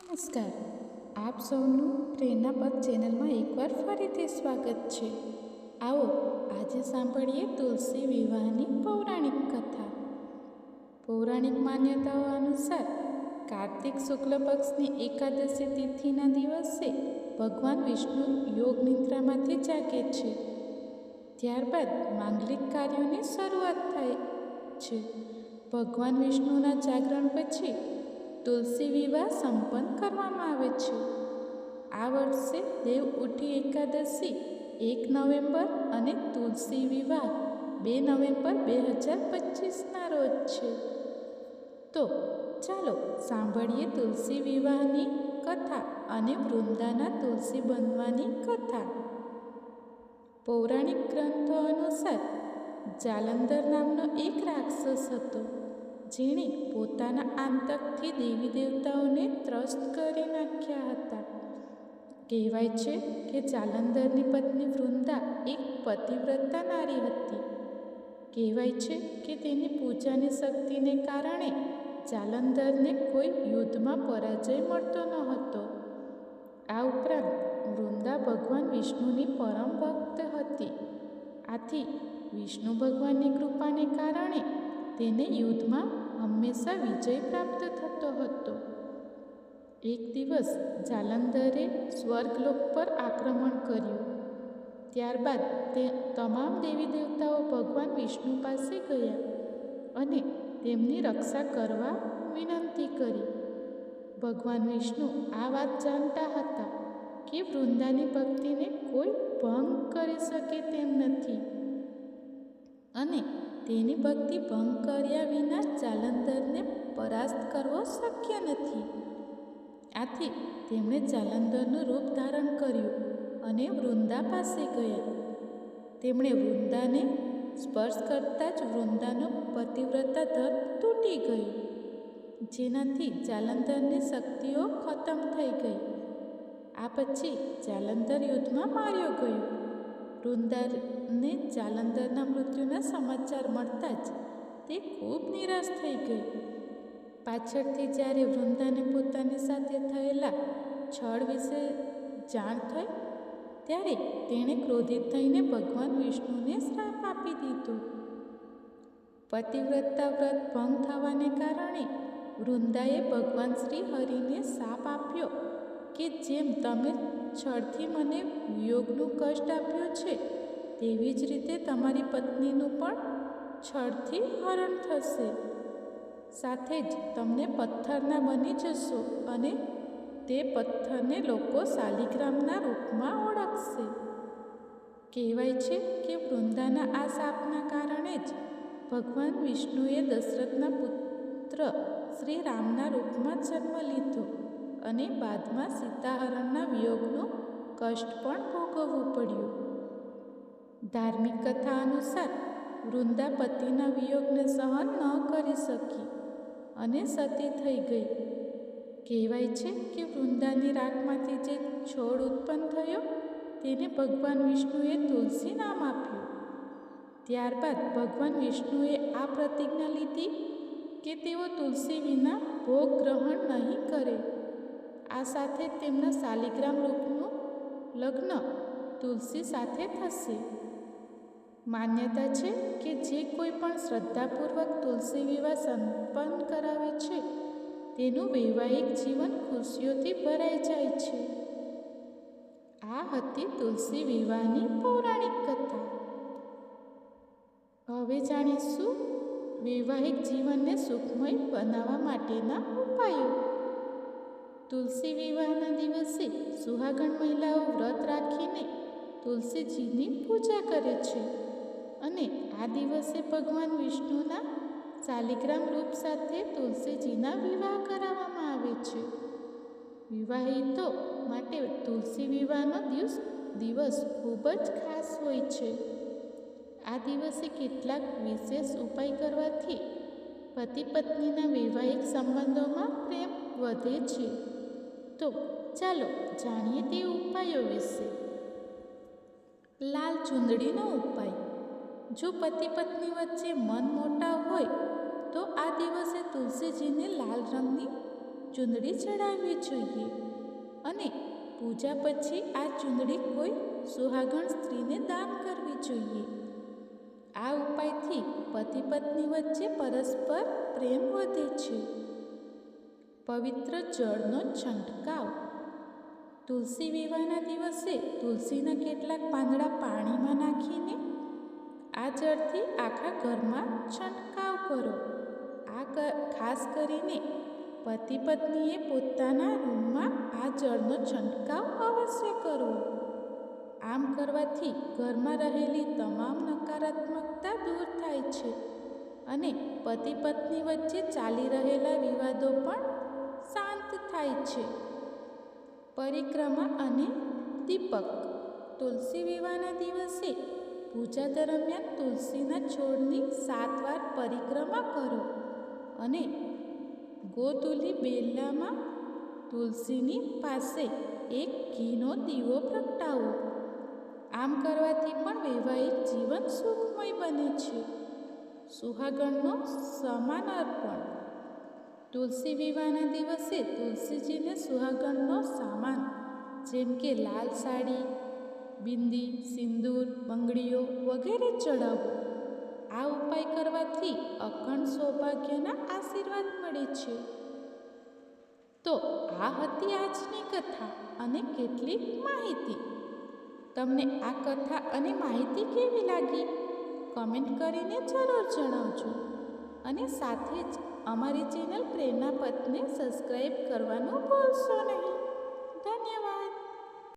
નમસ્કાર. આપ સૌનું પ્રેરણાપથ ચેનલમાં એકવાર ફરીથી સ્વાગત છે. આવો આજે સાંભળીએ તુલસી વિવાહની પૌરાણિક કથા. પૌરાણિક માન્યતાઓ અનુસાર કાર્તિક શુક્લ પક્ષની એકાદશી તિથિના દિવસે ભગવાન વિષ્ણુ યોગ નિદ્રામાંથી જાગે છે. ત્યારબાદ માંગલિક કાર્યોની શરૂઆત થાય છે. ભગવાન વિષ્ણુના જાગરણ પછી તુલસી વિવાહ સંપન્ન કરવામાં આવે છે. આ વર્ષે દેવ ઉઠી એકાદશી 1 નવેમ્બર અને તુલસી વિવાહ 2 નવેમ્બર 2025ના રોજ છે. તો ચાલો સાંભળીએ તુલસી વિવાહની કથા અને વૃંદાના તુલસી બનવાની કથા. પૌરાણિક ગ્રંથો અનુસાર જાલંધર નામનો એક રાક્ષસ હતો, જેણે પોતાના આતંકથી દેવી દેવતાઓને ત્રસ્ત કરી નાખ્યા હતા. કહેવાય છે કે જાલંધરની પત્ની વૃંદા એક પતિવ્રતા નારી હતી. કહેવાય છે કે તેની પૂજાની શક્તિને કારણે જાલંધરને કોઈ યુદ્ધમાં પરાજય મળતો ન હતો. આ ઉપરાંત વૃંદા ભગવાન વિષ્ણુની પરમ ભક્ત હતી. આથી વિષ્ણુ ભગવાનની કૃપાને કારણે તેને યુદ્ધમાં હંમેશા વિજય પ્રાપ્ત થતો હતો. એક દિવસ જાલંધરે સ્વર્ગલોક પર આક્રમણ કર્યું. ત્યારબાદ તે તમામ દેવી દેવતાઓ ભગવાન વિષ્ણુ પાસે ગયા અને તેમની રક્ષા કરવા વિનંતી કરી. ભગવાન વિષ્ણુ આ વાત જાણતા હતા કે વૃંદાની ભક્તિને કોઈ ભંગ કરી શકે તેમ નથી અને તેની ભક્તિ ભંગ કર્યા વિના જાલંધરને પરાસ્ત કરવો શક્ય નથી. આથી તેમણે જાલંધરનું રૂપ ધારણ કર્યું અને વૃંદા પાસે ગયા. તેમણે વૃંદાને સ્પર્શ કરતાં જ વૃંદાનું પતિવ્રતા ધર્મ તૂટી ગયું, જેનાથી જાલંધરની શક્તિઓ ખતમ થઈ ગઈ. આ પછી જાલંધર યુદ્ધમાં માર્યો ગયો. વૃંદાને જાલંધરના મૃત્યુના સમાચાર મળતા જ તે ખૂબ નિરાશ થઈ ગઈ. પાછળથી જ્યારે વૃંદાને પોતાની સાથે થયેલા છળ વિશે જાણ થઈ, ત્યારે તેણે ક્રોધિત થઈને ભગવાન વિષ્ણુને શ્રાપ આપી દીધો. પતિવ્રતા વ્રત ભંગ થવાને કારણે વૃંદાએ ભગવાન શ્રી હરિને શાપ આપ્યો કે જેમ તમે છળથી મને વિયોગનું કષ્ટ આપ્યું છે, તેવી જ રીતે તમારી પત્નીનું પણ છળથી હરણ થશે. સાથે જ તમને પથ્થરના બની જશો અને તે પથ્થરને લોકો શાલિગ્રામના રૂપમાં ઓળખશે. કહેવાય છે કે વૃંદાના આ શાપના કારણે જ ભગવાન વિષ્ણુએ દશરથના પુત્ર શ્રી રામના રૂપમાં જન્મ લીધો અને બાદમાં સીતાહરણના વિયોગનું કષ્ટ પણ ભોગવવું પડ્યું. ધાર્મિક કથા અનુસાર વૃંદા પતિના વિયોગને સહન ન કરી શકી અને સતી થઈ ગઈ. કહેવાય છે કે વૃંદાની રાખમાંથી જે છોડ ઉત્પન્ન થયો તેને ભગવાન વિષ્ણુએ તુલસી નામ આપ્યું. ત્યારબાદ ભગવાન વિષ્ણુએ આ પ્રતિજ્ઞા લીધી કે તેઓ તુલસી વિના ભોગ ગ્રહણ નહીં કરે. આ સાથે તેમના શાલિગ્રામ રૂપનું લગ્ન તુલસી સાથે થશે. માન્યતા છે કે જે કોઈ પણ શ્રદ્ધાપૂર્વક તુલસી વિવાહ સંપન્ન કરાવે છે, તેનું વૈવાહિક જીવન ખુશીઓથી ભરાઈ જાય છે. આ હતી તુલસી વિવાહની પૌરાણિક કથા. હવે જાણીશું વૈવાહિક જીવનને સુખમય બનાવવા માટેના ઉપાયો. તુલસી વિવાહના દિવસે સુહાગણ મહિલાઓ વ્રત રાખીને તુલસીજીની પૂજા કરે છે અને આ દિવસે ભગવાન વિષ્ણુના શાલિગ્રામ રૂપ સાથે તુલસીજીના વિવાહ કરાવવામાં આવે છે. વિવાહિતો માટે તુલસી વિવાહનો દિવસ ખૂબ જ ખાસ હોય છે. આ દિવસે કેટલાક વિશેષ ઉપાય કરવાથી પતિ પત્નીના વૈવાહિક સંબંધોમાં પ્રેમ વધે છે. તો ચાલો જાણીએ તે ઉપાયો વિશે. લાલ ચૂંદડીનો ઉપાય. જો પતિ પત્ની વચ્ચે મન મોટાવ હોય તો આ દિવસે તુલસીજીને લાલ રંગની ચૂંદડી ચડાવવી જોઈએ અને પૂજા પછી આ ચૂંદડી કોઈ સુહાગણ સ્ત્રીને દાન કરવી જોઈએ. આ ઉપાયથી પતિ પત્ની વચ્ચે પરસ્પર પ્રેમ વધે છે. પવિત્ર જળનો છંટકાવ. તુલસી વિવાહના દિવસે તુલસીના કેટલાક પાંદડા પાણીમાં નાખીને આ જળથી આખા ઘરમાં છંટકાવ કરો. ખાસ કરીને પતિ પત્નીએ પોતાના રૂમમાં આ જળનો છંટકાવ અવશ્ય કરવો. આમ કરવાથી ઘરમાં રહેલી તમામ નકારાત્મકતા દૂર થાય છે અને પતિ પત્ની વચ્ચે ચાલી રહેલા વિવાદો પણ શાંત થાય છે. પરિક્રમા અને દીપક. તુલસી વિવાહના દિવસે પૂજા દરમિયાન તુલસીના છોડની 7 વાર પરિક્રમા કરો અને ગોધૂલી બેલામાં તુલસીની પાસે એક ઘીનો દીવો પ્રગટાવો. આમ કરવાથી પણ વૈવાહિક જીવન સુખમય બને છે. સુહાગણનો સમાન અર્પણ. તુલસી વિવાહના દિવસે તુલસીજીને સુહાગણનો સામાન જેમ કે લાલ સાડી, બિંદી, સિંદૂર, બંગડીઓ વગેરે ચડાવવું. આ ઉપાય કરવાથી અખંડ સૌભાગ્યના આશીર્વાદ મળે છે. તો આ હતી આજની કથા અને કેટલીક માહિતી. તમને આ કથા અને માહિતી કેવી લાગી? કમેન્ટ કરીને જરૂર જણાવજો અને સાથે જ અમારી ચેનલ પ્રેરણા પથને સબસ્ક્રાઈબ કરવાનું ભૂલશો નહીં.